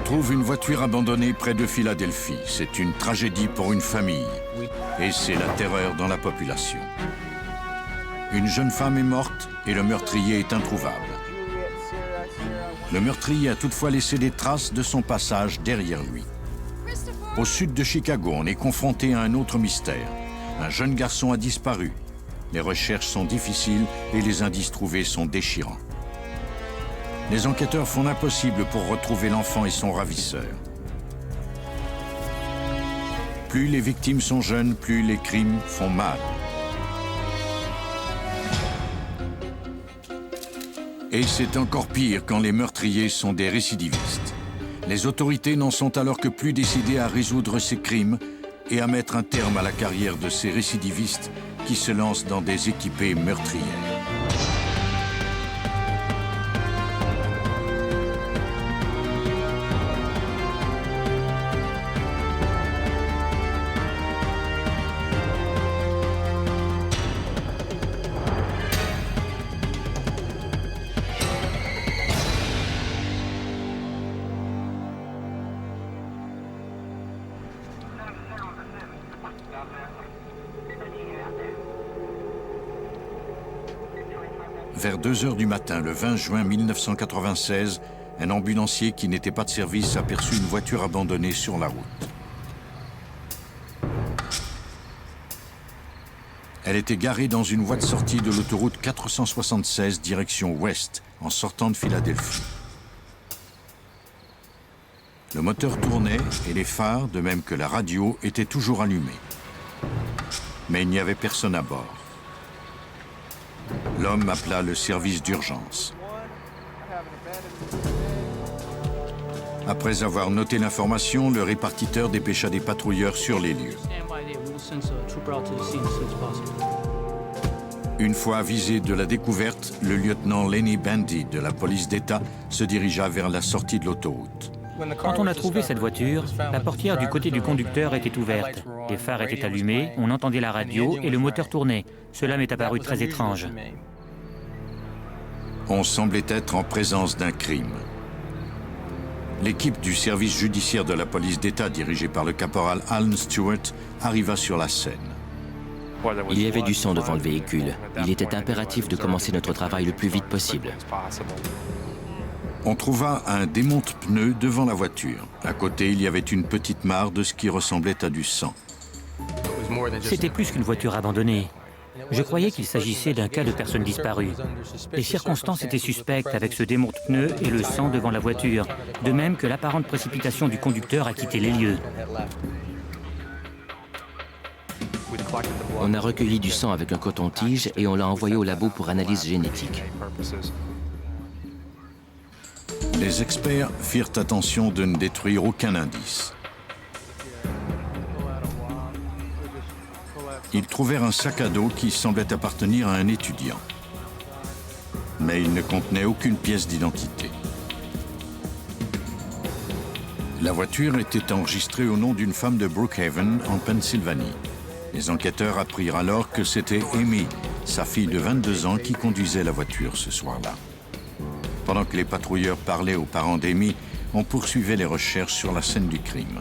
trouve une voiture abandonnée près de Philadelphie. C'est une tragédie pour une famille et c'est la terreur dans la population. Une jeune femme est morte et le meurtrier est introuvable. Le meurtrier a toutefois laissé des traces de son passage derrière lui. Au sud de Chicago, on est confronté à un autre mystère. Un jeune garçon a disparu. Les recherches sont difficiles et les indices trouvés sont déchirants. Les enquêteurs font l'impossible pour retrouver l'enfant et son ravisseur. Plus les victimes sont jeunes, plus les crimes font mal. Et c'est encore pire quand les meurtriers sont des récidivistes. Les autorités n'en sont alors que plus décidées à résoudre ces crimes et à mettre un terme à la carrière de ces récidivistes qui se lancent dans des équipées meurtrières. Vers 2 h du matin, le 20 juin 1996, un ambulancier qui n'était pas de service aperçut une voiture abandonnée sur la route. Elle était garée dans une voie de sortie de l'autoroute 476 direction ouest, en sortant de Philadelphie. Le moteur tournait et les phares, de même que la radio, étaient toujours allumés. Mais il n'y avait personne à bord. L'homme appela le service d'urgence. Après avoir noté l'information, le répartiteur dépêcha des patrouilleurs sur les lieux. Une fois avisé de la découverte, le lieutenant Lenny Bandy de la police d'État se dirigea vers la sortie de l'autoroute. Quand on a trouvé cette voiture, la portière du côté du conducteur était ouverte. Les phares étaient allumés, on entendait la radio et le moteur tournait. Cela m'est apparu très étrange. On semblait être en présence d'un crime. L'équipe du service judiciaire de la police d'État, dirigée par le caporal Alan Stewart, arriva sur la scène. Il y avait du sang devant le véhicule. Il était impératif de commencer notre travail le plus vite possible. On trouva un démonte-pneus devant la voiture. À côté, il y avait une petite mare de ce qui ressemblait à du sang. C'était plus qu'une voiture abandonnée. Je croyais qu'il s'agissait d'un cas de personne disparue. Les circonstances étaient suspectes avec ce démonte-pneus et le sang devant la voiture, de même que l'apparente précipitation du conducteur à quitter les lieux. On a recueilli du sang avec un coton-tige et on l'a envoyé au labo pour analyse génétique. Les experts firent attention de ne détruire aucun indice. Ils trouvèrent un sac à dos qui semblait appartenir à un étudiant. Mais il ne contenait aucune pièce d'identité. La voiture était enregistrée au nom d'une femme de Brookhaven, en Pennsylvanie. Les enquêteurs apprirent alors que c'était Amy, sa fille de 22 ans, qui conduisait la voiture ce soir-là. Pendant que les patrouilleurs parlaient aux parents d'Amy, on poursuivait les recherches sur la scène du crime.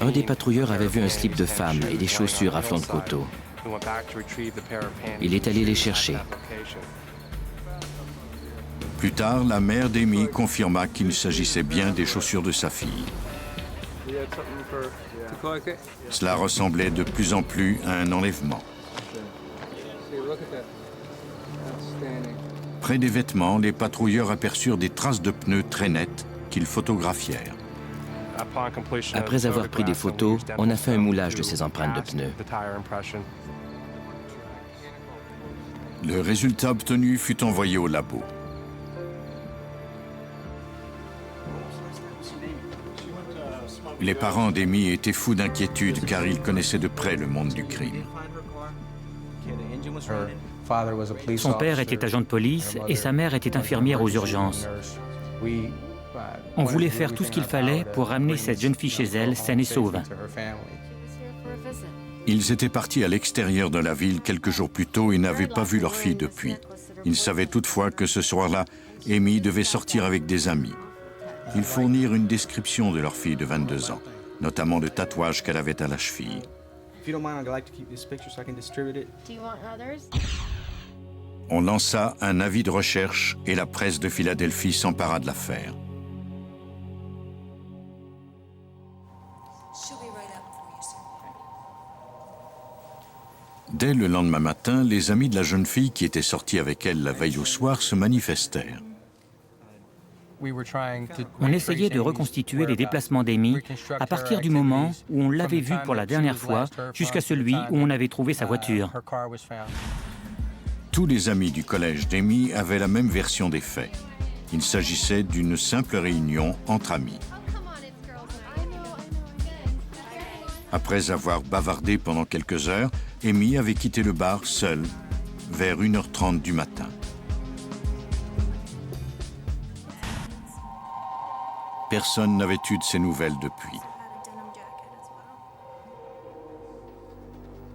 Un des patrouilleurs avait vu un slip de femme et des chaussures à flanc de coteau. Il est allé les chercher. Plus tard, la mère d'Amy confirma qu'il s'agissait bien des chaussures de sa fille. Cela ressemblait de plus en plus à un enlèvement. Près des vêtements, les patrouilleurs aperçurent des traces de pneus très nettes qu'ils photographièrent. Après avoir pris des photos, on a fait un moulage de ces empreintes de pneus. Le résultat obtenu fut envoyé au labo. Les parents d'Amy étaient fous d'inquiétude car ils connaissaient de près le monde du crime. Son père était agent de police et sa mère était infirmière aux urgences. On voulait faire tout ce qu'il fallait pour ramener cette jeune fille chez elle, saine et sauve. Ils étaient partis à l'extérieur de la ville quelques jours plus tôt et n'avaient pas vu leur fille depuis. Ils savaient toutefois que ce soir-là, Amy devait sortir avec des amis. ils fournirent une description de leur fille de 22 ans, notamment le tatouage qu'elle avait à la cheville. On lança un avis de recherche et la presse de Philadelphie s'empara de l'affaire. Dès le lendemain matin, les amis de la jeune fille qui était sortie avec elle la veille au soir se manifestèrent. On essayait de reconstituer les déplacements d'Amy à partir du moment où on l'avait vue pour la dernière fois jusqu'à celui où on avait trouvé sa voiture. Tous les amis du collège d'Amy avaient la même version des faits. Il s'agissait d'une simple réunion entre amis. Après avoir bavardé pendant quelques heures, Amy avait quitté le bar seule vers 1h30 du matin. Personne n'avait eu de ses nouvelles depuis.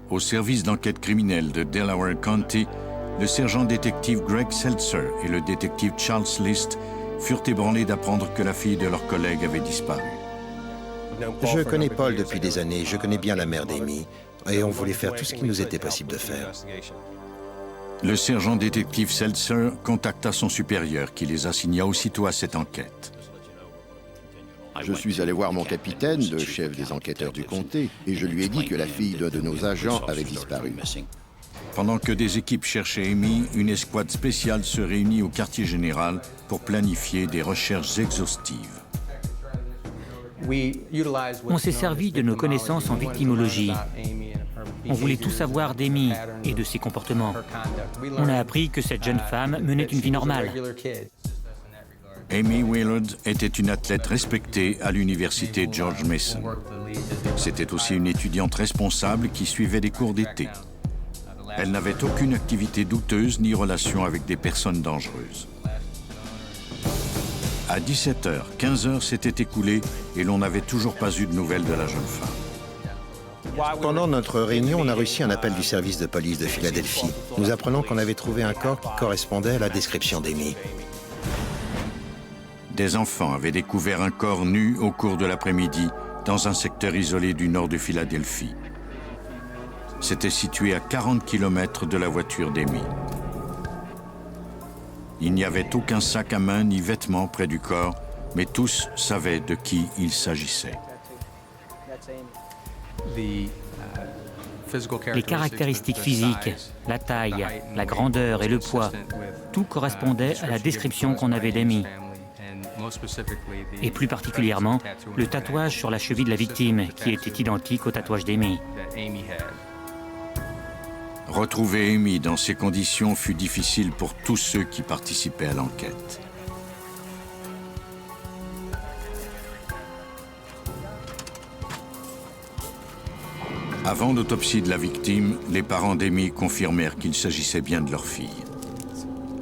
Au service d'enquête criminelle de Delaware County, le sergent-détective Greg Seltzer et le détective Charles List furent ébranlés d'apprendre que la fille de leur collègue avait disparu. Je connais Paul depuis des années, je connais bien la mère d'Amy, et on voulait faire tout ce qu'il nous était possible de faire. Le sergent-détective Seltzer contacta son supérieur qui les assigna aussitôt à cette enquête. Je suis allé voir mon capitaine, le chef des enquêteurs du comté, et je lui ai dit que la fille d'un de nos agents avait disparu. Pendant que des équipes cherchaient Amy, une escouade spéciale se réunit au quartier général pour planifier des recherches exhaustives. On s'est servi de nos connaissances en victimologie. On voulait tout savoir d'Amy et de ses comportements. On a appris que cette jeune femme menait une vie normale. Amy Willard était une athlète respectée à l'université George Mason. C'était aussi une étudiante responsable qui suivait des cours d'été. Elle n'avait aucune activité douteuse ni relation avec des personnes dangereuses. À 17h, 15h s'étaient écoulées et l'on n'avait toujours pas eu de nouvelles de la jeune femme. Pendant notre réunion, on a reçu un appel du service de police de Philadelphie. Nous apprenons qu'on avait trouvé un corps qui correspondait à la description d'Amy. Des enfants avaient découvert un corps nu au cours de l'après-midi dans un secteur isolé du nord de Philadelphie. C'était situé à 40 km de la voiture d'Amy. Il n'y avait aucun sac à main ni vêtements près du corps, mais tous savaient de qui il s'agissait. Les caractéristiques physiques, la taille, la grandeur et le poids, tout correspondait à la description qu'on avait d'Amy. Et plus particulièrement, le tatouage sur la cheville de la victime, qui était identique au tatouage d'Amy. Retrouver Amy dans ces conditions fut difficile pour tous ceux qui participaient à l'enquête. Avant l'autopsie de la victime, les parents d'Amy confirmèrent qu'il s'agissait bien de leur fille.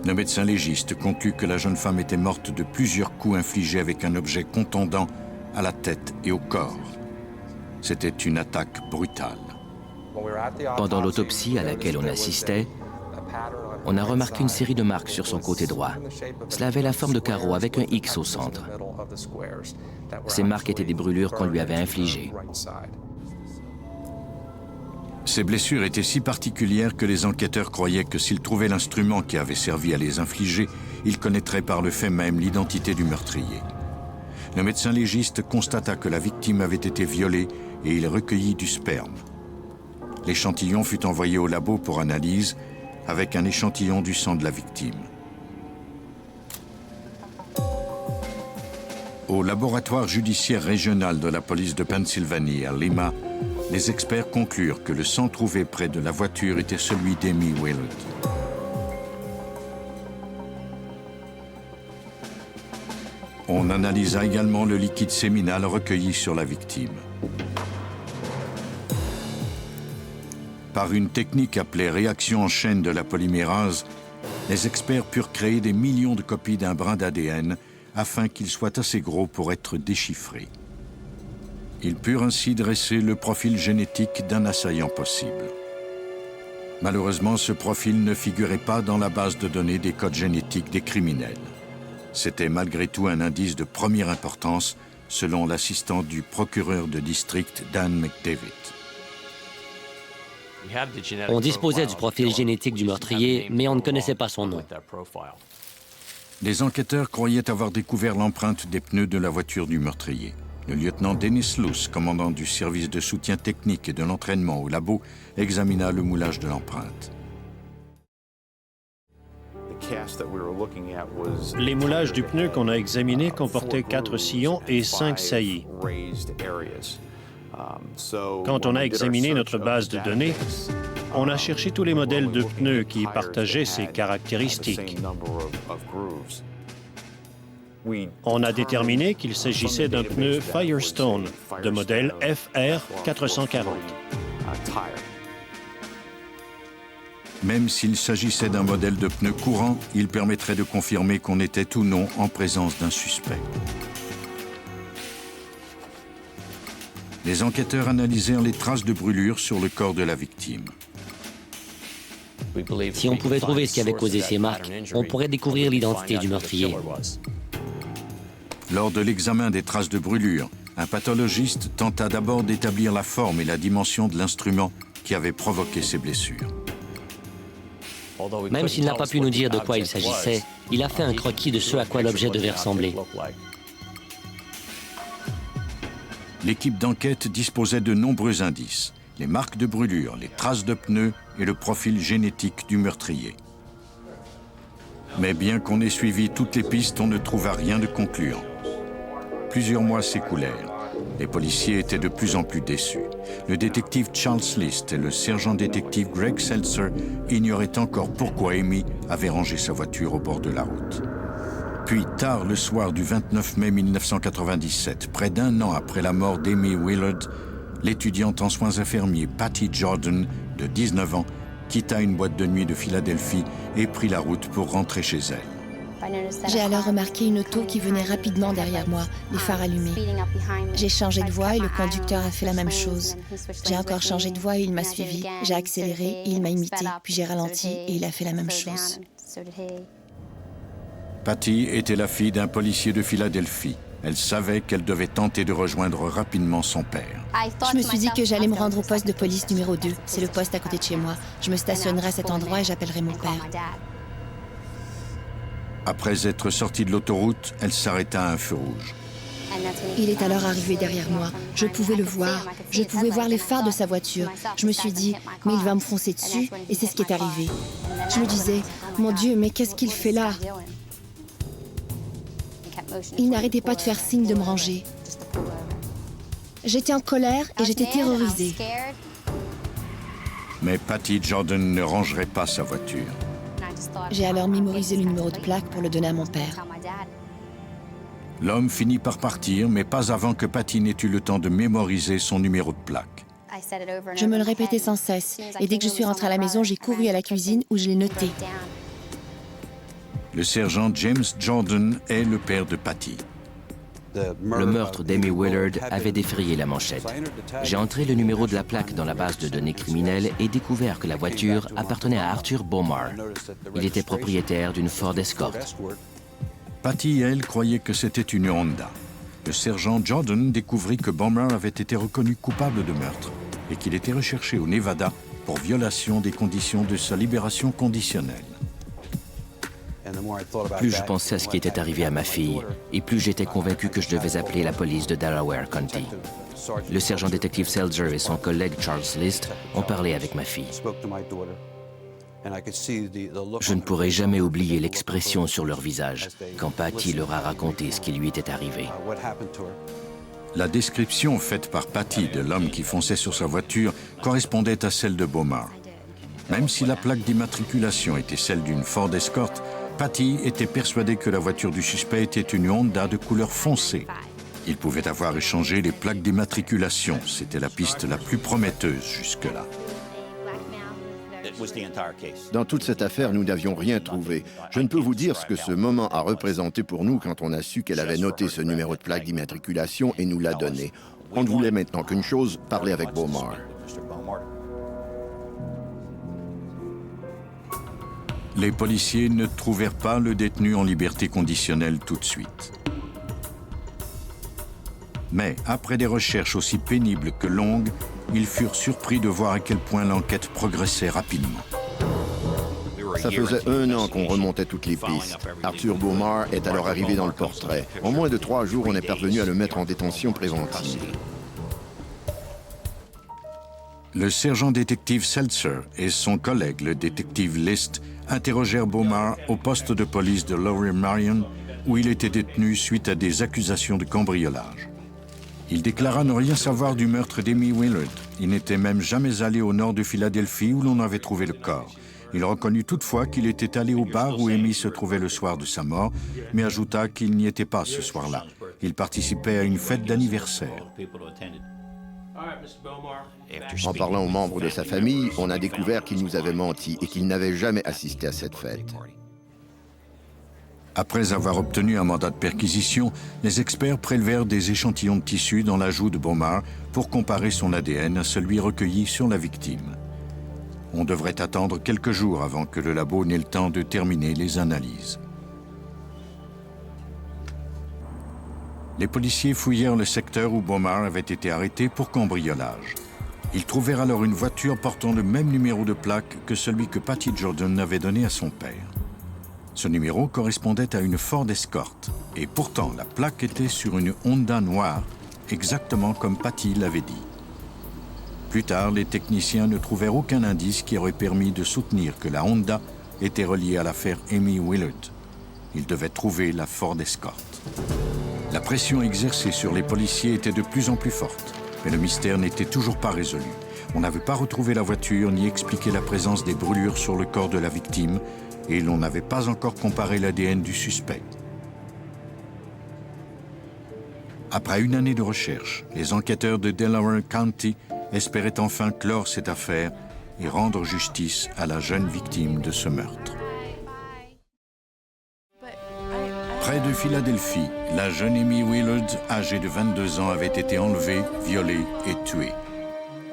Le médecin légiste conclut que la jeune femme était morte de plusieurs coups infligés avec un objet contondant à la tête et au corps. C'était une attaque brutale. Pendant l'autopsie à laquelle on assistait, on a remarqué une série de marques sur son côté droit. Cela avait la forme de carreaux avec un X au centre. Ces marques étaient des brûlures qu'on lui avait infligées. Ces blessures étaient si particulières que les enquêteurs croyaient que s'ils trouvaient l'instrument qui avait servi à les infliger, ils connaîtraient par le fait même l'identité du meurtrier. Le médecin légiste constata que la victime avait été violée et il recueillit du sperme. L'échantillon fut envoyé au labo pour analyse avec un échantillon du sang de la victime. Au laboratoire judiciaire régional de la police de Pennsylvanie à Lima, les experts conclurent que le sang trouvé près de la voiture était celui d'Amy Willard. On analysa également le liquide séminal recueilli sur la victime. Par une technique appelée réaction en chaîne de la polymérase, les experts purent créer des millions de copies d'un brin d'ADN afin qu'il soit assez gros pour être déchiffré. Ils purent ainsi dresser le profil génétique d'un assaillant possible. Malheureusement, ce profil ne figurait pas dans la base de données des codes génétiques des criminels. C'était malgré tout un indice de première importance, selon l'assistant du procureur de district Dan McDavid. On disposait du profil génétique du meurtrier, mais on ne connaissait pas son nom. Les enquêteurs croyaient avoir découvert l'empreinte des pneus de la voiture du meurtrier. Le lieutenant Dennis Luce, commandant du service de soutien technique et de l'entraînement au labo, examina le moulage de l'empreinte. Les moulages du pneu qu'on a examinés comportaient 4 sillons et 5 saillies. Quand on a examiné notre base de données, on a cherché tous les modèles de pneus qui partageaient ces caractéristiques. On a déterminé qu'il s'agissait d'un pneu Firestone de modèle FR 440. Même s'il s'agissait d'un modèle de pneu courant, il permettrait de confirmer qu'on était ou non en présence d'un suspect. Les enquêteurs analysèrent les traces de brûlure sur le corps de la victime. Si on pouvait trouver ce qui avait causé ces marques, on pourrait découvrir l'identité du meurtrier. Lors de l'examen des traces de brûlure, un pathologiste tenta d'abord d'établir la forme et la dimension de l'instrument qui avait provoqué ces blessures. Même s'il n'a pas pu nous dire de quoi il s'agissait, il a fait un croquis de ce à quoi l'objet devait ressembler. L'équipe d'enquête disposait de nombreux indices, les marques de brûlure, les traces de pneus et le profil génétique du meurtrier. Mais bien qu'on ait suivi toutes les pistes, on ne trouva rien de concluant. Plusieurs mois s'écoulèrent. Les policiers étaient de plus en plus déçus. Le détective Charles List et le sergent-détective Greg Seltzer ignoraient encore pourquoi Amy avait rangé sa voiture au bord de la route. Puis, tard le soir du 29 mai 1997, près d'un an après la mort d'Amy Willard, l'étudiante en soins infirmiers Patty Jordan, de 19 ans, quitta une boîte de nuit de Philadelphie et prit la route pour rentrer chez elle. J'ai alors remarqué une auto qui venait rapidement derrière moi, les phares allumés. J'ai changé de voie et le conducteur a fait la même chose. J'ai encore changé de voie et il m'a suivi. J'ai accéléré et il m'a imité. Puis j'ai ralenti et il a fait la même chose. Patty était la fille d'un policier de Philadelphie. Elle savait qu'elle devait tenter de rejoindre rapidement son père. Je me suis dit que j'allais me rendre au poste de police numéro 2. C'est le poste à côté de chez moi. Je me stationnerai à cet endroit et j'appellerai mon père. Après être sortie de l'autoroute, elle s'arrêta à un feu rouge. Il est alors arrivé derrière moi. Je pouvais le voir. Je pouvais voir les phares de sa voiture. Je me suis dit, mais il va me foncer dessus, et c'est ce qui est arrivé. Je me disais, mon Dieu, mais qu'est-ce qu'il fait là? Il n'arrêtait pas de faire signe de me ranger. J'étais en colère et j'étais terrorisée. Mais Patty Jordan ne rangerait pas sa voiture. J'ai alors mémorisé le numéro de plaque pour le donner à mon père. L'homme finit par partir, mais pas avant que Patty n'ait eu le temps de mémoriser son numéro de plaque. Je me le répétais sans cesse, et dès que je suis rentrée à la maison, j'ai couru à la cuisine où je l'ai noté. Le sergent James Jordan est le père de Patty. Le meurtre d'Amy Willard avait défrayé la manchette. J'ai entré le numéro de la plaque dans la base de données criminelles et découvert que la voiture appartenait à Arthur Bomar. Il était propriétaire d'une Ford Escort. Patty, elle, croyait que c'était une Honda. Le sergent Jordan découvrit que Bomar avait été reconnu coupable de meurtre et qu'il était recherché au Nevada pour violation des conditions de sa libération conditionnelle. Plus je pensais à ce qui était arrivé à ma fille, et plus j'étais convaincu que je devais appeler la police de Delaware County. Le sergent détective Seltzer et son collègue Charles List ont parlé avec ma fille. Je ne pourrai jamais oublier l'expression sur leur visage quand Patty leur a raconté ce qui lui était arrivé. La description faite par Patty de l'homme qui fonçait sur sa voiture correspondait à celle de Bomar. Même si la plaque d'immatriculation était celle d'une Ford Escort, Patty était persuadée que la voiture du suspect était une Honda de couleur foncée. Il pouvait avoir échangé les plaques d'immatriculation. C'était la piste la plus prometteuse jusque-là. Dans toute cette affaire, nous n'avions rien trouvé. Je ne peux vous dire ce que ce moment a représenté pour nous quand on a su qu'elle avait noté ce numéro de plaque d'immatriculation et nous l'a donné. On ne voulait maintenant qu'une chose, parler avec Bomar. Les policiers ne trouvèrent pas le détenu en liberté conditionnelle tout de suite. Mais après des recherches aussi pénibles que longues, ils furent surpris de voir à quel point l'enquête progressait rapidement. Ça faisait 1 an qu'on remontait toutes les pistes. Arthur Beaumar est alors arrivé dans le portrait. En moins de 3 jours, on est parvenu à le mettre en détention préventive. Le sergent détective Seltzer et son collègue, le détective List, interrogèrent Beaumar au poste de police de Lower Merion, où il était détenu suite à des accusations de cambriolage. Il déclara ne rien savoir du meurtre d'Amy Willard. Il n'était même jamais allé au nord de Philadelphie où l'on avait trouvé le corps. Il reconnut toutefois qu'il était allé au bar où Amy se trouvait le soir de sa mort, mais ajouta qu'il n'y était pas ce soir-là. Il participait à une fête d'anniversaire. En parlant aux membres de sa famille, on a découvert qu'il nous avait menti et qu'il n'avait jamais assisté à cette fête. Après avoir obtenu un mandat de perquisition, les experts prélevèrent des échantillons de tissu dans la joue de Beaumar pour comparer son ADN à celui recueilli sur la victime. On devrait attendre quelques jours avant que le labo n'ait le temps de terminer les analyses. Les policiers fouillèrent le secteur où Beaumar avait été arrêté pour cambriolage. Ils trouvèrent alors une voiture portant le même numéro de plaque que celui que Patty Jordan avait donné à son père. Ce numéro correspondait à une Ford Escort, et pourtant la plaque était sur une Honda noire, exactement comme Patty l'avait dit. Plus tard, les techniciens ne trouvèrent aucun indice qui aurait permis de soutenir que la Honda était reliée à l'affaire Amy Willard. Ils devaient trouver la Ford Escort. La pression exercée sur les policiers était de plus en plus forte, mais le mystère n'était toujours pas résolu. On n'avait pas retrouvé la voiture ni expliqué la présence des brûlures sur le corps de la victime, et l'on n'avait pas encore comparé l'ADN du suspect. Après 1 année de recherche, les enquêteurs de Delaware County espéraient enfin clore cette affaire et rendre justice à la jeune victime de ce meurtre. Près de Philadelphie, la jeune Amy Willard, âgée de 22 ans, avait été enlevée, violée et tuée.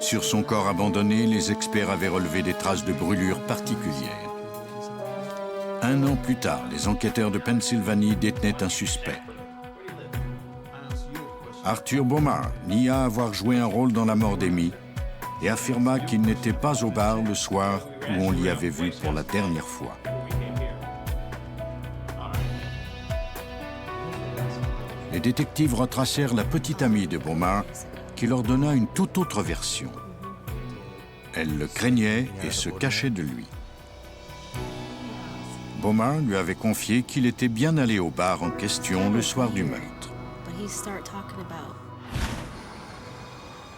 Sur son corps abandonné, les experts avaient relevé des traces de brûlures particulières. 1 an plus tard, les enquêteurs de Pennsylvanie détenaient un suspect. Arthur Beaumar nia avoir joué un rôle dans la mort d'Amy et affirma qu'il n'était pas au bar le soir où on l'y avait vu pour la dernière fois. Les détectives retracèrent la petite amie de Beaumar qui leur donna une toute autre version. Elle le craignait et se cachait de lui. Beaumar lui avait confié qu'il était bien allé au bar en question le soir du meurtre.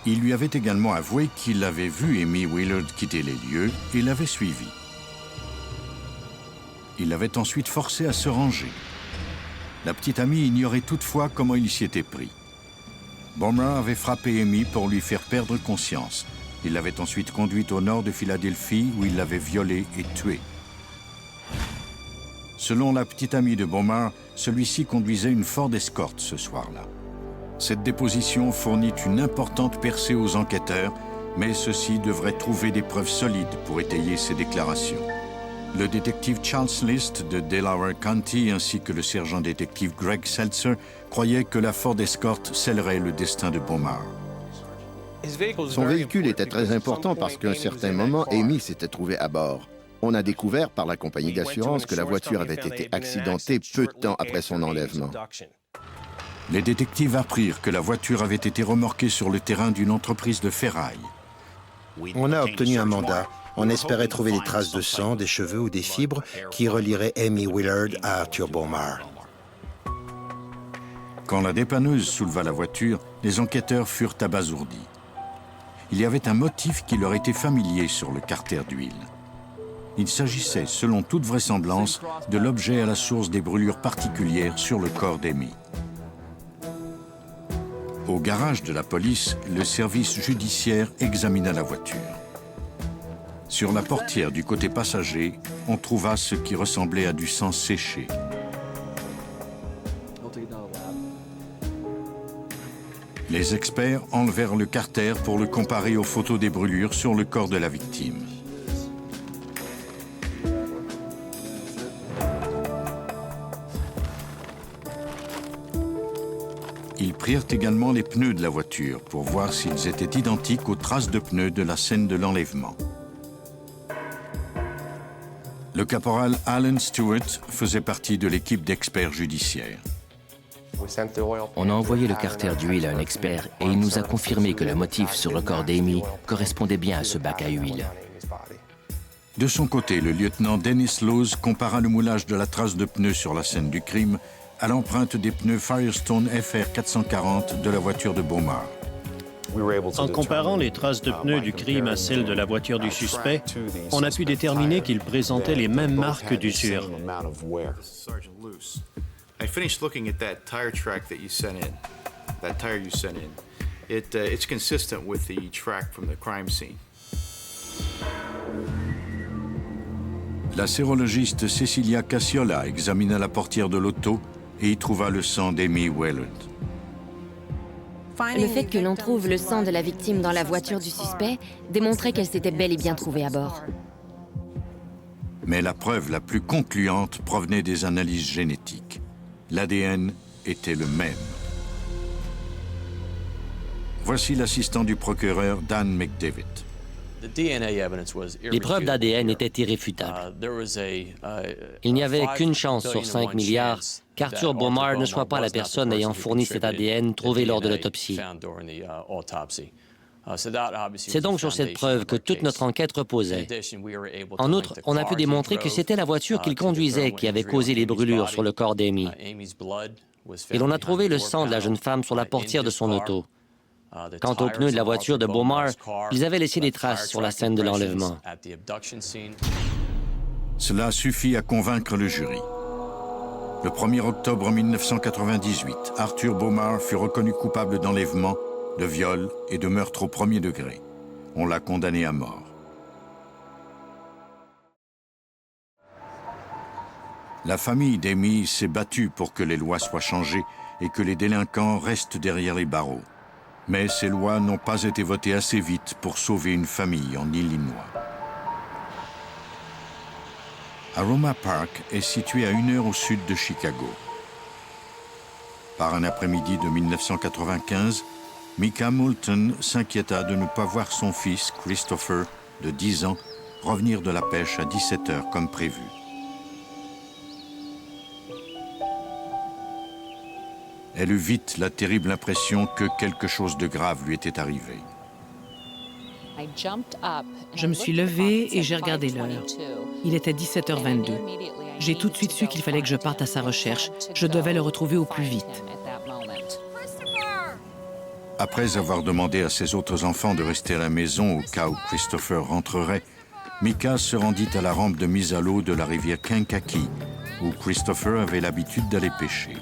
Il lui avait également avoué qu'il avait vu Amy Willard quitter les lieux et l'avait suivie. Il l'avait ensuite forcée à se ranger. La petite amie ignorait toutefois comment il s'y était pris. Beaumar avait frappé Amy pour lui faire perdre conscience. Il l'avait ensuite conduite au nord de Philadelphie où il l'avait violée et tuée. Selon la petite amie de Beaumar, celui-ci conduisait une Ford Escort ce soir-là. Cette déposition fournit une importante percée aux enquêteurs, mais ceux-ci devraient trouver des preuves solides pour étayer ces déclarations. Le détective Charles List de Delaware County ainsi que le sergent détective Greg Seltzer croyaient que la Ford Escort scellerait le destin de Beaumar. Son véhicule était très important parce qu'à un certain moment, Amy s'était trouvée à bord. On a découvert par la compagnie d'assurance que la voiture avait été accidentée peu de temps après son enlèvement. Les détectives apprirent que la voiture avait été remorquée sur le terrain d'une entreprise de ferraille. On a obtenu un mandat. On espérait trouver des traces de sang, des cheveux ou des fibres qui relieraient Amy Willard à Arthur Beaumar. Quand la dépanneuse souleva la voiture, les enquêteurs furent abasourdis. Il y avait un motif qui leur était familier sur le carter d'huile. Il s'agissait, selon toute vraisemblance, de l'objet à la source des brûlures particulières sur le corps d'Amy. Au garage de la police, le service judiciaire examina la voiture. Sur la portière du côté passager, on trouva ce qui ressemblait à du sang séché. Les experts enlevèrent le carter pour le comparer aux photos des brûlures sur le corps de la victime. Ils prirent également les pneus de la voiture pour voir s'ils étaient identiques aux traces de pneus de la scène de l'enlèvement. Le caporal Alan Stewart faisait partie de l'équipe d'experts judiciaires. On a envoyé le carter d'huile à un expert et il nous a confirmé que le motif sur le corps d'Amy correspondait bien à ce bac à huile. De son côté, le lieutenant Dennis Lowes compara le moulage de la trace de pneus sur la scène du crime à l'empreinte des pneus Firestone FR 440 de la voiture de Beaumar. En comparant les traces de pneus du crime à celles de la voiture du suspect, on a pu déterminer qu'ils présentaient les mêmes marques d'usure. I finished looking at that tire track that you sent in, that tire you sent in. It's consistent with the track from the crime scene. La sérologiste Cecilia Cassiola examina la portière de l'auto et y trouva le sang d'Amy Willard. Le fait que l'on trouve le sang de la victime dans la voiture du suspect démontrait qu'elle s'était bel et bien trouvée à bord. Mais la preuve la plus concluante provenait des analyses génétiques. L'ADN était le même. Voici l'assistant du procureur Dan McDavid. Les preuves d'ADN étaient irréfutables. Il n'y avait qu'une chance sur 5 milliards qu'Arthur Beaumar ne soit pas la personne ayant fourni cet ADN trouvé lors de l'autopsie. C'est donc sur cette preuve que toute notre enquête reposait. En outre, on a pu démontrer que c'était la voiture qu'il conduisait qui avait causé les brûlures sur le corps d'Amy. Et l'on a trouvé le sang de la jeune femme sur la portière de son auto. Quant aux pneus de la voiture de Beaumar, ils avaient laissé des traces sur la scène de l'enlèvement. Cela suffit à convaincre le jury. Le 1er octobre 1998, Arthur Beaumar fut reconnu coupable d'enlèvement, de viol et de meurtre au premier degré. On l'a condamné à mort. La famille d'Amy s'est battue pour que les lois soient changées et que les délinquants restent derrière les barreaux. Mais ces lois n'ont pas été votées assez vite pour sauver une famille en Illinois. Aroma Park est situé à 1 heure au sud de Chicago. Par un après-midi de 1995, Micah Moulton s'inquiéta de ne pas voir son fils, Christopher, de 10 ans, revenir de la pêche à 17 heures comme prévu. Elle eut vite la terrible impression que quelque chose de grave lui était arrivé. Je me suis levée et j'ai regardé l'heure. Il était 17h22. J'ai tout de suite su qu'il fallait que je parte à sa recherche. Je devais le retrouver au plus vite. Après avoir demandé à ses autres enfants de rester à la maison au cas où Christopher rentrerait, Micah se rendit à la rampe de mise à l'eau de la rivière Kankakee, où Christopher avait l'habitude d'aller pêcher.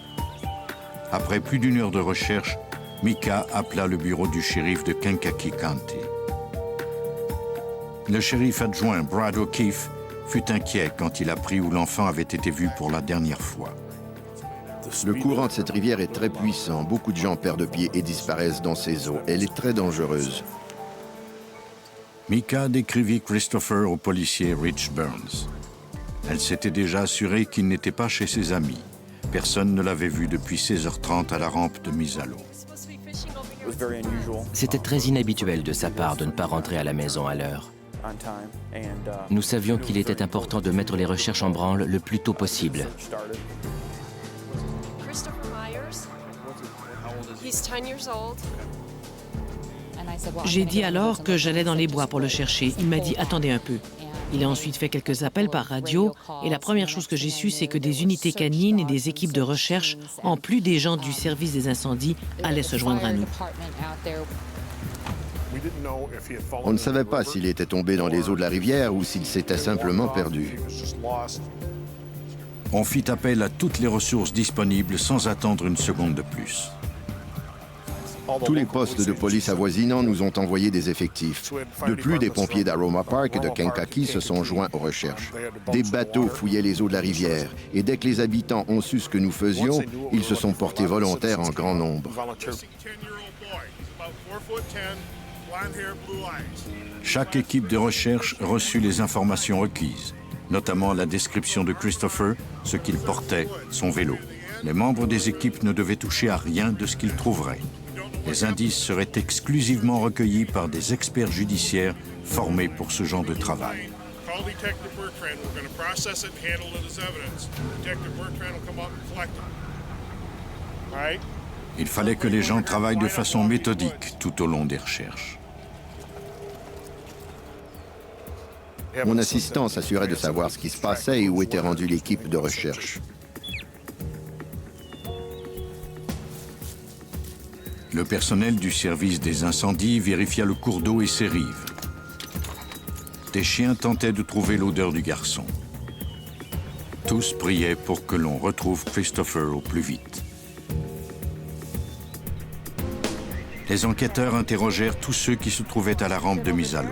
Après plus d'1 heure de recherche, Micah appela le bureau du shérif de Kankakee County. Le shérif adjoint Brad O'Keefe fut inquiet quand il apprit où l'enfant avait été vu pour la dernière fois. Le courant de cette rivière est très puissant. Beaucoup de gens perdent pied et disparaissent dans ses eaux. Elle est très dangereuse. Micah décrivit Christopher au policier Rich Burns. Elle s'était déjà assurée qu'il n'était pas chez ses amis. Personne ne l'avait vu depuis 16h30 à la rampe de mise à l'eau. C'était très inhabituel de sa part de ne pas rentrer à la maison à l'heure. Nous savions qu'il était important de mettre les recherches en branle le plus tôt possible. J'ai dit alors que j'allais dans les bois pour le chercher. Il m'a dit « Attendez un peu ». Il a ensuite fait quelques appels par radio et la première chose que j'ai su, c'est que des unités canines et des équipes de recherche, en plus des gens du service des incendies, allaient se joindre à nous. On ne savait pas s'il était tombé dans les eaux de la rivière ou s'il s'était simplement perdu. On fit appel à toutes les ressources disponibles sans attendre une seconde de plus. Tous les postes de police avoisinants nous ont envoyé des effectifs. De plus, des pompiers d'Aroma Park et de Kankakee se sont joints aux recherches. Des bateaux fouillaient les eaux de la rivière. Et dès que les habitants ont su ce que nous faisions, ils se sont portés volontaires en grand nombre. Chaque équipe de recherche reçut les informations requises, notamment la description de Christopher, ce qu'il portait, son vélo. Les membres des équipes ne devaient toucher à rien de ce qu'ils trouveraient. Les indices seraient exclusivement recueillis par des experts judiciaires formés pour ce genre de travail. Il fallait que les gens travaillent de façon méthodique tout au long des recherches. Mon assistant s'assurait de savoir ce qui se passait et où était rendue l'équipe de recherche. Le personnel du service des incendies vérifia le cours d'eau et ses rives. Des chiens tentaient de trouver l'odeur du garçon. Tous priaient pour que l'on retrouve Christopher au plus vite. Les enquêteurs interrogèrent tous ceux qui se trouvaient à la rampe de mise à l'eau.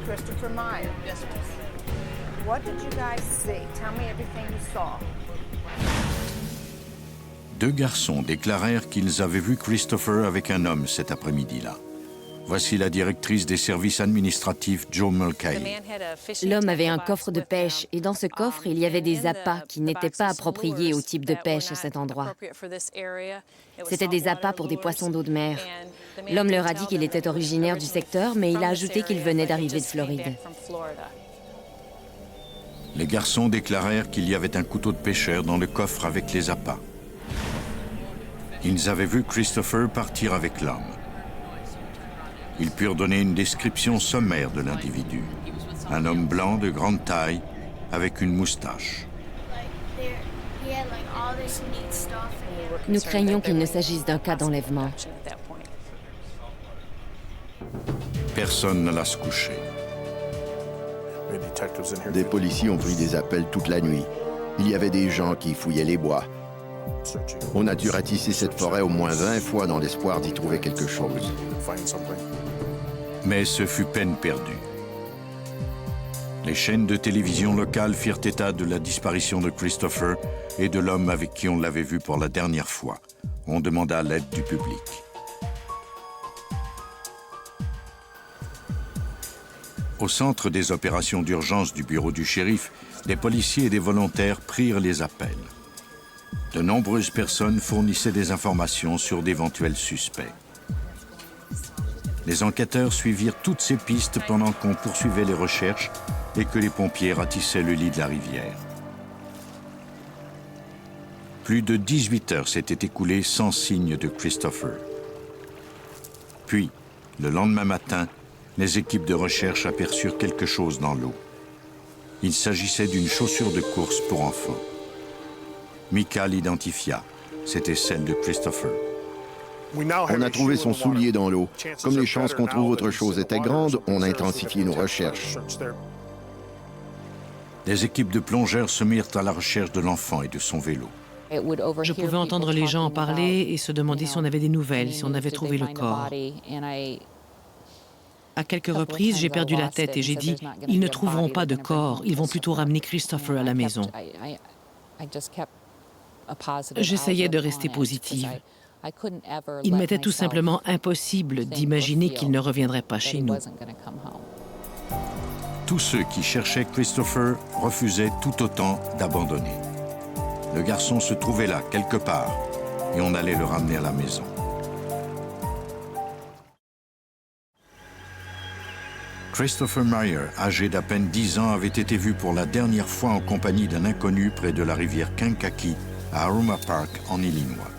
Christopher Meyer. Yes, miss. What did you guys see? Tell me everything you saw. Deux garçons déclarèrent qu'ils avaient vu Christopher avec un homme cet après-midi-là. Voici la directrice des services administratifs, Jo Mulcahy. L'homme avait un coffre de pêche et dans ce coffre, il y avait des appâts qui n'étaient pas appropriés au type de pêche à cet endroit. C'était des appâts pour des poissons d'eau de mer. L'homme leur a dit qu'il était originaire du secteur, mais il a ajouté qu'il venait d'arriver de Floride. Les garçons déclarèrent qu'il y avait un couteau de pêcheur dans le coffre avec les appâts. Ils avaient vu Christopher partir avec l'homme. Ils purent donner une description sommaire de l'individu. Un homme blanc de grande taille, avec une moustache. Nous craignons qu'il ne s'agisse d'un cas d'enlèvement. Personne n'alla se coucher. Des policiers ont pris des appels toute la nuit. Il y avait des gens qui fouillaient les bois. On a dû ratisser cette forêt au moins 20 fois dans l'espoir d'y trouver quelque chose. Mais ce fut peine perdue. Les chaînes de télévision locales firent état de la disparition de Christopher et de l'homme avec qui on l'avait vu pour la dernière fois. On demanda l'aide du public. Au centre des opérations d'urgence du bureau du shérif, des policiers et des volontaires prirent les appels. De nombreuses personnes fournissaient des informations sur d'éventuels suspects. Les enquêteurs suivirent toutes ces pistes pendant qu'on poursuivait les recherches et que les pompiers ratissaient le lit de la rivière. Plus de 18 heures s'étaient écoulées sans signe de Christopher. Puis, le lendemain matin, les équipes de recherche aperçurent quelque chose dans l'eau. Il s'agissait d'une chaussure de course pour enfants. Micah l'identifia. C'était celle de Christopher. On a trouvé son soulier dans l'eau. Comme les chances qu'on trouve autre chose étaient grandes, on a intensifié nos recherches. Des équipes de plongeurs se mirent à la recherche de l'enfant et de son vélo. Je pouvais entendre les gens en parler et se demander si on avait des nouvelles, si on avait trouvé le corps. À quelques reprises, j'ai perdu la tête et j'ai dit « Ils ne trouveront pas de corps, ils vont plutôt ramener Christopher à la maison ». J'essayais de rester positive. Il m'était tout simplement impossible d'imaginer qu'il ne reviendrait pas chez nous. Tous ceux qui cherchaient Christopher refusaient tout autant d'abandonner. Le garçon se trouvait là, quelque part, et on allait le ramener à la maison. Christopher Meyer, âgé d'à peine 10 ans, avait été vu pour la dernière fois en compagnie d'un inconnu près de la rivière Kankakee, à Aruma Park, en Illinois.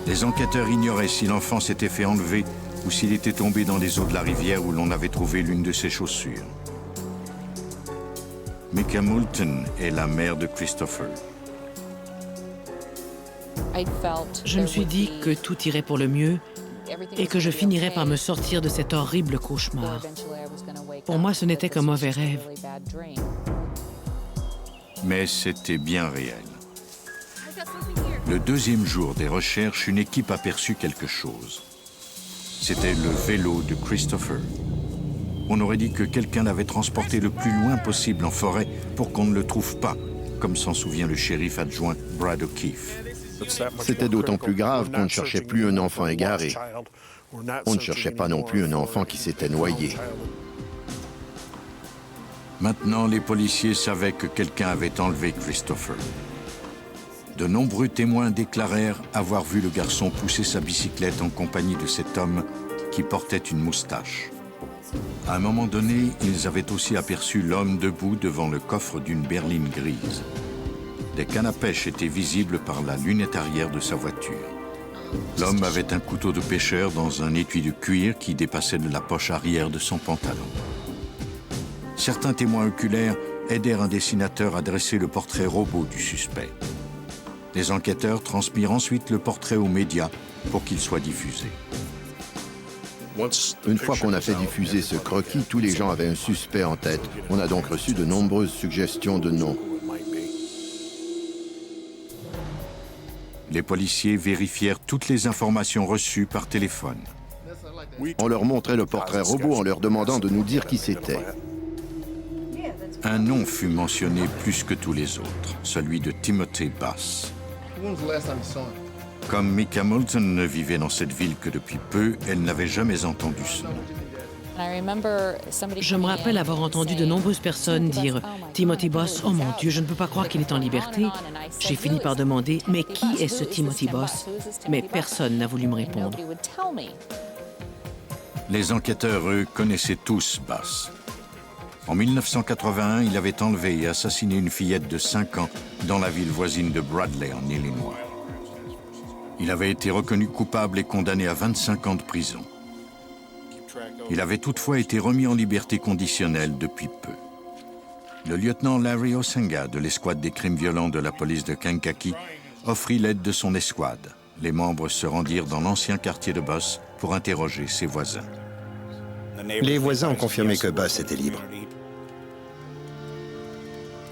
Les enquêteurs ignoraient si l'enfant s'était fait enlever ou s'il était tombé dans les eaux de la rivière où l'on avait trouvé l'une de ses chaussures. Micah Moulton est la mère de Christopher. Je me suis dit que tout irait pour le mieux et que je finirais par me sortir de cet horrible cauchemar. Pour moi, ce n'était qu'un mauvais rêve. Mais c'était bien réel. Le deuxième jour des recherches, une équipe aperçut quelque chose. C'était le vélo de Christopher. On aurait dit que quelqu'un l'avait transporté le plus loin possible en forêt pour qu'on ne le trouve pas, comme s'en souvient le shérif adjoint Brad O'Keefe. C'était d'autant plus grave qu'on ne cherchait plus un enfant égaré. On ne cherchait pas non plus un enfant qui s'était noyé. Maintenant, les policiers savaient que quelqu'un avait enlevé Christopher. De nombreux témoins déclarèrent avoir vu le garçon pousser sa bicyclette en compagnie de cet homme qui portait une moustache. À un moment donné, ils avaient aussi aperçu l'homme debout devant le coffre d'une berline grise. Des cannes à pêche étaient visibles par la lunette arrière de sa voiture. L'homme avait un couteau de pêcheur dans un étui de cuir qui dépassait de la poche arrière de son pantalon. Certains témoins oculaires aidèrent un dessinateur à dresser le portrait robot du suspect. Les enquêteurs transmirent ensuite le portrait aux médias pour qu'il soit diffusé. Une fois qu'on a fait diffuser ce croquis, tous les gens avaient un suspect en tête. On a donc reçu de nombreuses suggestions de noms. Les policiers vérifièrent toutes les informations reçues par téléphone. On leur montrait le portrait robot en leur demandant de nous dire qui c'était. Un nom fut mentionné plus que tous les autres, celui de Timothy Bass. Comme Mika Moulton ne vivait dans cette ville que depuis peu, elle n'avait jamais entendu ce nom. Je me rappelle avoir entendu de nombreuses personnes dire « Timothy Boss, oh mon Dieu, je ne peux pas croire qu'il est en liberté ». J'ai fini par demander « Mais qui est ce Timothy Boss ?» Mais personne n'a voulu me répondre. Les enquêteurs, eux, connaissaient tous Bass. En 1981, il avait enlevé et assassiné une fillette de 5 ans dans la ville voisine de Bradley, en Illinois. Il avait été reconnu coupable et condamné à 25 ans de prison. Il avait toutefois été remis en liberté conditionnelle depuis peu. Le lieutenant Larry Osenga de l'escouade des crimes violents de la police de Kankakee offrit l'aide de son escouade. Les membres se rendirent dans l'ancien quartier de Boss pour interroger ses voisins. Les voisins ont confirmé que Boss était libre.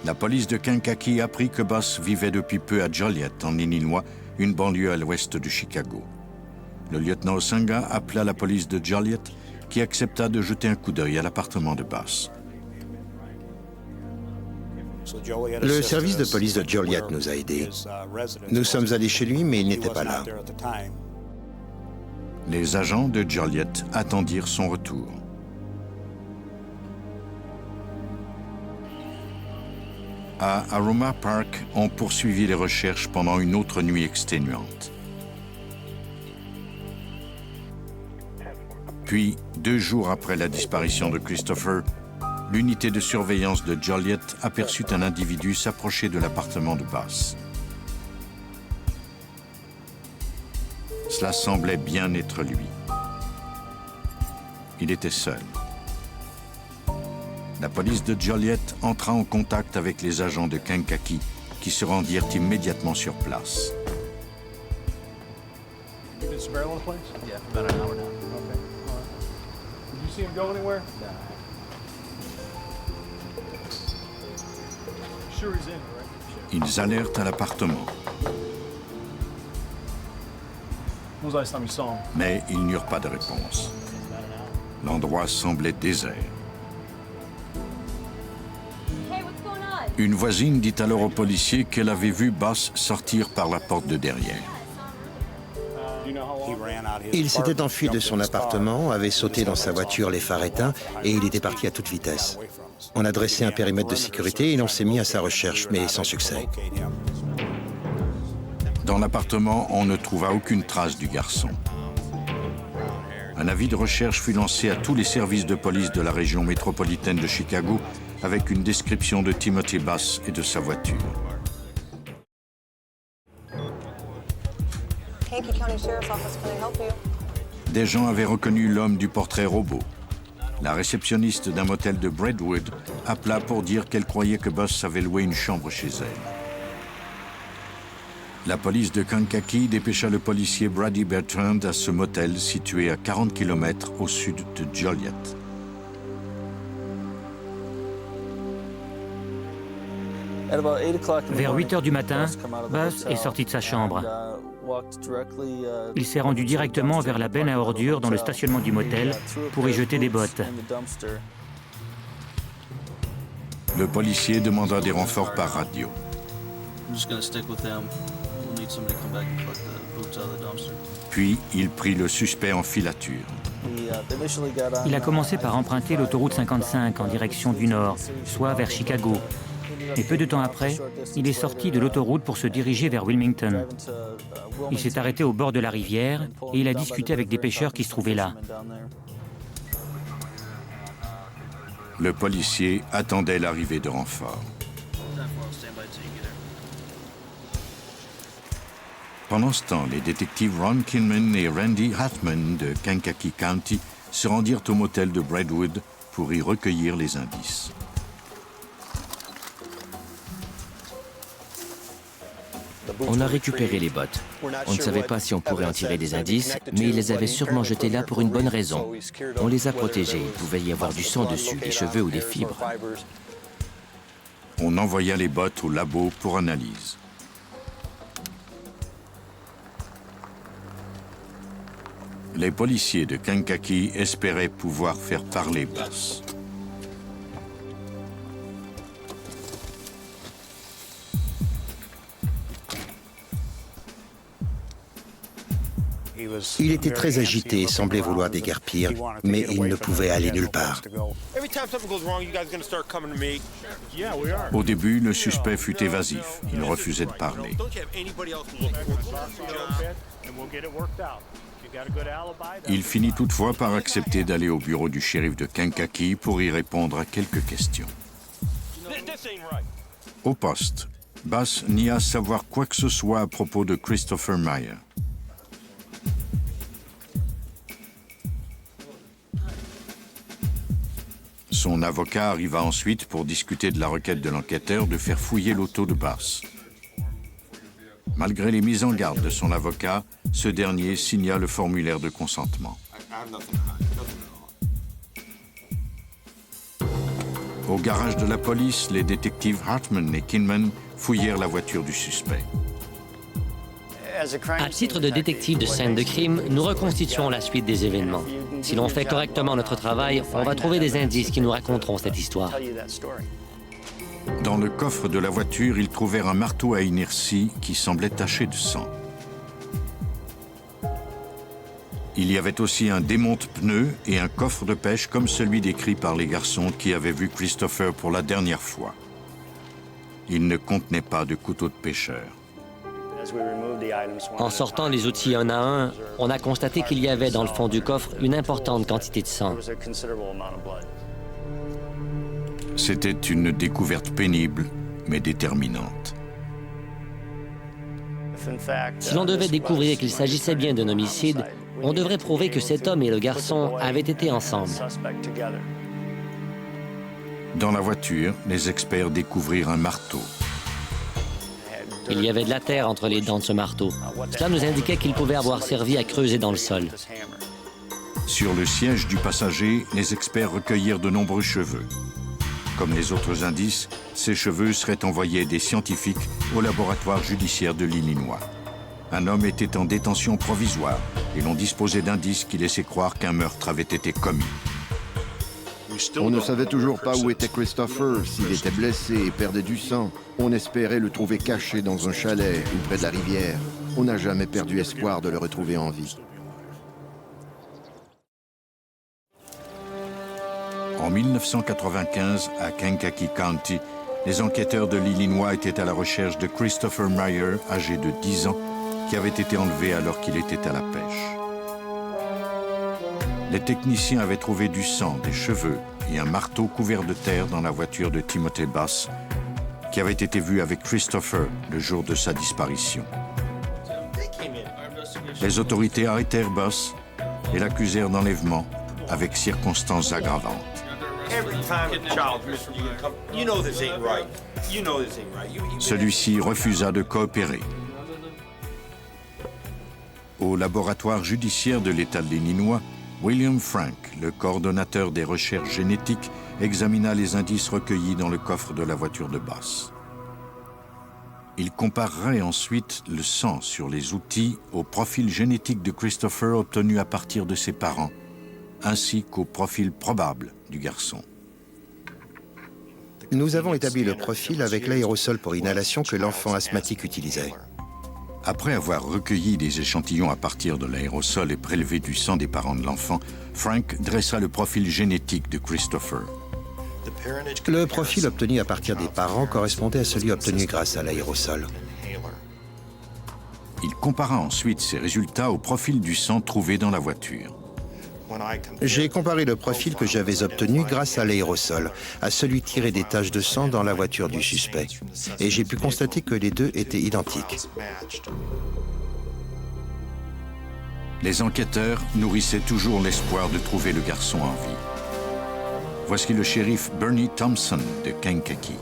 La police de Kankakee apprit que Boss vivait depuis peu à Joliet, en Illinois, une banlieue à l'ouest de Chicago. Le lieutenant Osenga appela la police de Joliet, qui accepta de jeter un coup d'œil à l'appartement de Bass. Le service de police de Joliet nous a aidés. Nous sommes allés chez lui, mais il n'était pas là. Les agents de Joliet attendirent son retour. À Aroma Park, on poursuivit les recherches pendant une autre nuit exténuante. Puis, 2 jours après la disparition de Christopher, l'unité de surveillance de Joliet aperçut un individu s'approcher de l'appartement de Bass. Cela semblait bien être lui. Il était seul. La police de Joliet entra en contact avec les agents de Kankakee qui se rendirent immédiatement sur place. Ils allèrent à l'appartement. Mais ils n'eurent pas de réponse. L'endroit semblait désert. Une voisine dit alors aux policiers qu'elle avait vu Bass sortir par la porte de derrière. Il s'était enfui de son appartement, avait sauté dans sa voiture les phares éteints et il était parti à toute vitesse. On a dressé un périmètre de sécurité et l'on s'est mis à sa recherche, mais sans succès. Dans l'appartement, on ne trouva aucune trace du garçon. Un avis de recherche fut lancé à tous les services de police de la région métropolitaine de Chicago avec une description de Timothy Bass et de sa voiture. Des gens avaient reconnu l'homme du portrait robot. La réceptionniste d'un motel de Braidwood appela pour dire qu'elle croyait que Bass avait loué une chambre chez elle. La police de Kankakee dépêcha le policier Brady Bertrand à ce motel situé à 40 km au sud de Joliet. Vers 8 heures du matin, Bass est sorti de sa chambre. Il s'est rendu directement vers la benne à ordures dans le stationnement du motel pour y jeter des bottes. Le policier demanda des renforts par radio. Puis, il prit le suspect en filature. Il a commencé par emprunter l'autoroute 55 en direction du nord, soit vers Chicago. Et peu de temps après, il est sorti de l'autoroute pour se diriger vers Wilmington. Il s'est arrêté au bord de la rivière et il a discuté avec des pêcheurs qui se trouvaient là. Le policier attendait l'arrivée de renforts. Pendant ce temps, les détectives Ron Kinman et Randy Hartman de Kankakee County se rendirent au motel de Brentwood pour y recueillir les indices. On a récupéré les bottes. On ne savait pas si on pourrait en tirer des indices, mais ils les avaient sûrement jetées là pour une bonne raison. On les a protégés. Il pouvait y avoir du sang dessus, des cheveux ou des fibres. On envoya les bottes au labo pour analyse. Les policiers de Kankakee espéraient pouvoir faire parler Boss. Il était très agité et semblait vouloir déguerpir, mais il ne pouvait aller nulle part. Au début, le suspect fut évasif. Il refusait de parler. Il finit toutefois par accepter d'aller au bureau du shérif de Kankakee pour y répondre à quelques questions. Au poste, Bass nia savoir quoi que ce soit à propos de Christopher Meyer. Son avocat arriva ensuite pour discuter de la requête de l'enquêteur de faire fouiller l'auto de Bass. Malgré les mises en garde de son avocat, ce dernier signa le formulaire de consentement. Au garage de la police, les détectives Hartman et Kinman fouillèrent la voiture du suspect. À titre de détective de scène de crime, nous reconstituons la suite des événements. Si l'on fait correctement notre travail, on va trouver des indices qui nous raconteront cette histoire. Dans le coffre de la voiture, ils trouvèrent un marteau à inertie qui semblait taché de sang. Il y avait aussi un démonte-pneus et un coffre de pêche comme celui décrit par les garçons qui avaient vu Christopher pour la dernière fois. Il ne contenait pas de couteau de pêcheur. En sortant les outils un à un, on a constaté qu'il y avait dans le fond du coffre une importante quantité de sang. C'était une découverte pénible, mais déterminante. Si l'on devait découvrir qu'il s'agissait bien d'un homicide, on devrait prouver que cet homme et le garçon avaient été ensemble. Dans la voiture, les experts découvrirent un marteau. Il y avait de la terre entre les dents de ce marteau. Cela nous indiquait qu'il pouvait avoir servi à creuser dans le sol. Sur le siège du passager, les experts recueillirent de nombreux cheveux. Comme les autres indices, ces cheveux seraient envoyés des scientifiques au laboratoire judiciaire de l'Illinois. Un homme était en détention provisoire et l'on disposait d'indices qui laissaient croire qu'un meurtre avait été commis. On ne savait toujours pas où était Christopher, s'il était blessé et perdait du sang. On espérait le trouver caché dans un chalet ou près de la rivière. On n'a jamais perdu espoir de le retrouver en vie. En 1995, à Kankakee County, les enquêteurs de l'Illinois étaient à la recherche de Christopher Meyer, âgé de 10 ans, qui avait été enlevé alors qu'il était à la pêche. Les techniciens avaient trouvé du sang, des cheveux et un marteau couvert de terre dans la voiture de Timothy Bass, qui avait été vu avec Christopher le jour de sa disparition. Les autorités arrêtèrent Bass et l'accusèrent d'enlèvement avec circonstances aggravantes. Celui-ci refusa de coopérer. Au laboratoire judiciaire de l'État de l'Illinois, William Frank, le coordonnateur des recherches génétiques, examina les indices recueillis dans le coffre de la voiture de Bass. Il comparerait ensuite le sang sur les outils au profil génétique de Christopher obtenu à partir de ses parents, ainsi qu'au profil probable du garçon. Nous avons établi le profil avec l'aérosol pour inhalation que l'enfant asthmatique utilisait. Après avoir recueilli des échantillons à partir de l'aérosol et prélevé du sang des parents de l'enfant, Frank dressa le profil génétique de Christopher. Le profil obtenu à partir des parents correspondait à celui obtenu grâce à l'aérosol. Il compara ensuite ses résultats au profil du sang trouvé dans la voiture. J'ai comparé le profil que j'avais obtenu grâce à l'aérosol à celui tiré des taches de sang dans la voiture du suspect. Et j'ai pu constater que les deux étaient identiques. Les enquêteurs nourrissaient toujours l'espoir de trouver le garçon en vie. Voici le shérif Bernie Thompson de Kankakee.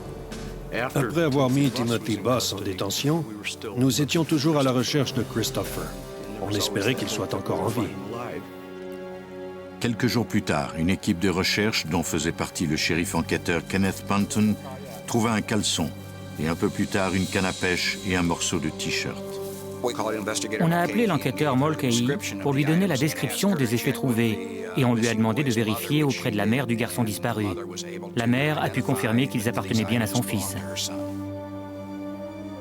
Après avoir mis Timothy Buss en détention, nous étions toujours à la recherche de Christopher. On espérait qu'il soit encore en vie. Quelques jours plus tard, une équipe de recherche dont faisait partie le shérif enquêteur Kenneth Ponton trouva un caleçon et un peu plus tard une canne à pêche et un morceau de t-shirt. On a appelé l'enquêteur Mulcahy pour lui donner la description des effets trouvés et on lui a demandé de vérifier auprès de la mère du garçon disparu. La mère a pu confirmer qu'ils appartenaient bien à son fils.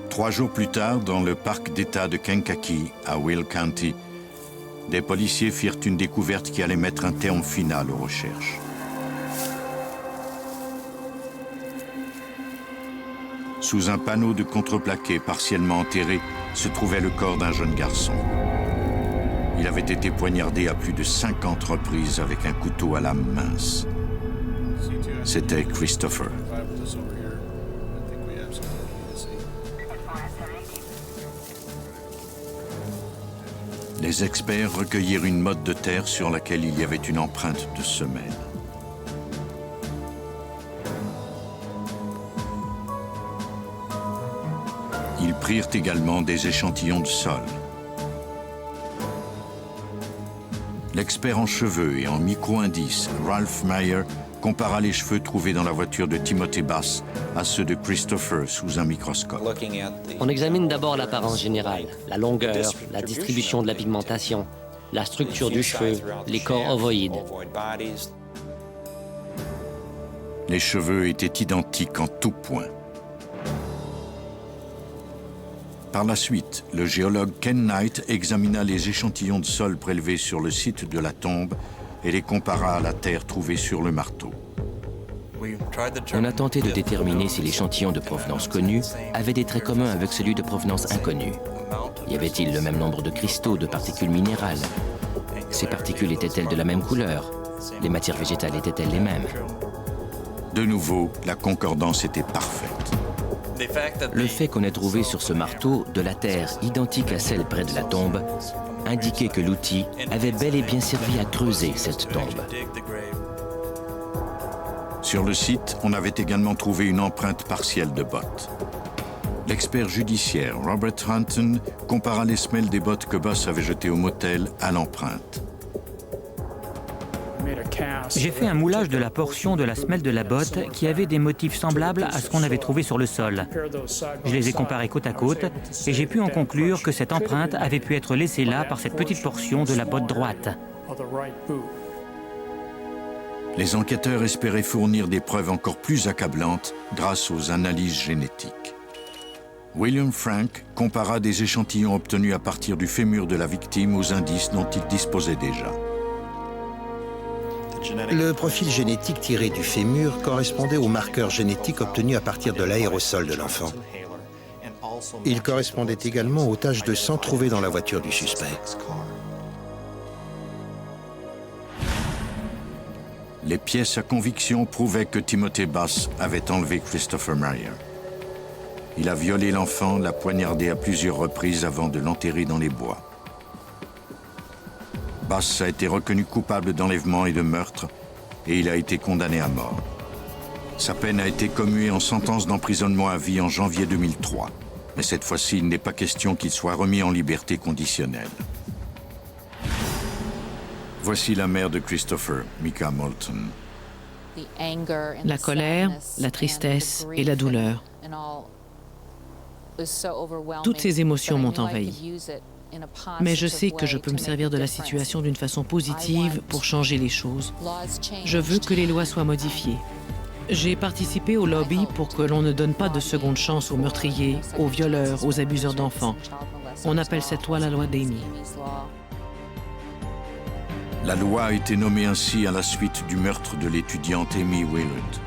3 jours plus tard, dans le parc d'État de Kankakee, à Will County, des policiers firent une découverte qui allait mettre un terme final aux recherches. Sous un panneau de contreplaqué partiellement enterré se trouvait le corps d'un jeune garçon. Il avait été poignardé à plus de 50 reprises avec un couteau à lame mince. C'était Christopher. Les experts recueillirent une motte de terre sur laquelle il y avait une empreinte de semelle. Ils prirent également des échantillons de sol. L'expert en cheveux et en micro-indices, Ralph Meyer, compara les cheveux trouvés dans la voiture de Timothy Buss à ceux de Christopher sous un microscope. On examine d'abord l'apparence générale, la longueur, la distribution de la pigmentation, la structure du cheveu, les corps ovoïdes. Les cheveux étaient identiques en tout point. Par la suite, le géologue Ken Knight examina les échantillons de sol prélevés sur le site de la tombe et les compara à la terre trouvée sur le marteau. On a tenté de déterminer si l'échantillon de provenance connue avait des traits communs avec celui de provenance inconnue. Y avait-il le même nombre de cristaux, de particules minérales? Ces particules étaient-elles de la même couleur? Les matières végétales étaient-elles les mêmes? De nouveau, la concordance était parfaite. Le fait qu'on ait trouvé sur ce marteau de la terre identique à celle près de la tombe indiquait que l'outil avait bel et bien servi à creuser cette tombe. Sur le site, on avait également trouvé une empreinte partielle de bottes. L'expert judiciaire Robert Hunton compara les semelles des bottes que Buss avait jetées au motel à l'empreinte. J'ai fait un moulage de la portion de la semelle de la botte qui avait des motifs semblables à ce qu'on avait trouvé sur le sol. Je les ai comparés côte à côte et j'ai pu en conclure que cette empreinte avait pu être laissée là par cette petite portion de la botte droite. Les enquêteurs espéraient fournir des preuves encore plus accablantes grâce aux analyses génétiques. William Frank compara des échantillons obtenus à partir du fémur de la victime aux indices dont il disposait déjà. Le profil génétique tiré du fémur correspondait aux marqueurs génétiques obtenus à partir de l'aérosol de l'enfant. Il correspondait également aux taches de sang trouvées dans la voiture du suspect. Les pièces à conviction prouvaient que Timothy Buss avait enlevé Christopher Meyer. Il a violé l'enfant, l'a poignardé à plusieurs reprises avant de l'enterrer dans les bois. Buss a été reconnu coupable d'enlèvement et de meurtre et il a été condamné à mort. Sa peine a été commuée en sentence d'emprisonnement à vie en janvier 2003. Mais cette fois-ci, il n'est pas question qu'il soit remis en liberté conditionnelle. Voici la mère de Christopher, Micah Moulton. La colère, la tristesse et la douleur. Toutes ces émotions m'ont envahi. Mais je sais que je peux me servir de la situation d'une façon positive pour changer les choses. Je veux que les lois soient modifiées. J'ai participé au lobby pour que l'on ne donne pas de seconde chance aux meurtriers, aux violeurs, aux abuseurs d'enfants. On appelle cette loi la loi d'Amy. La loi a été nommée ainsi à la suite du meurtre de l'étudiante Amy Willard.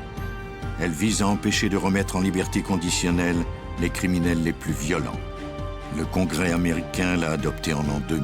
Elle vise à empêcher de remettre en liberté conditionnelle les criminels les plus violents. Le Congrès américain l'a adoptée en l'an 2000.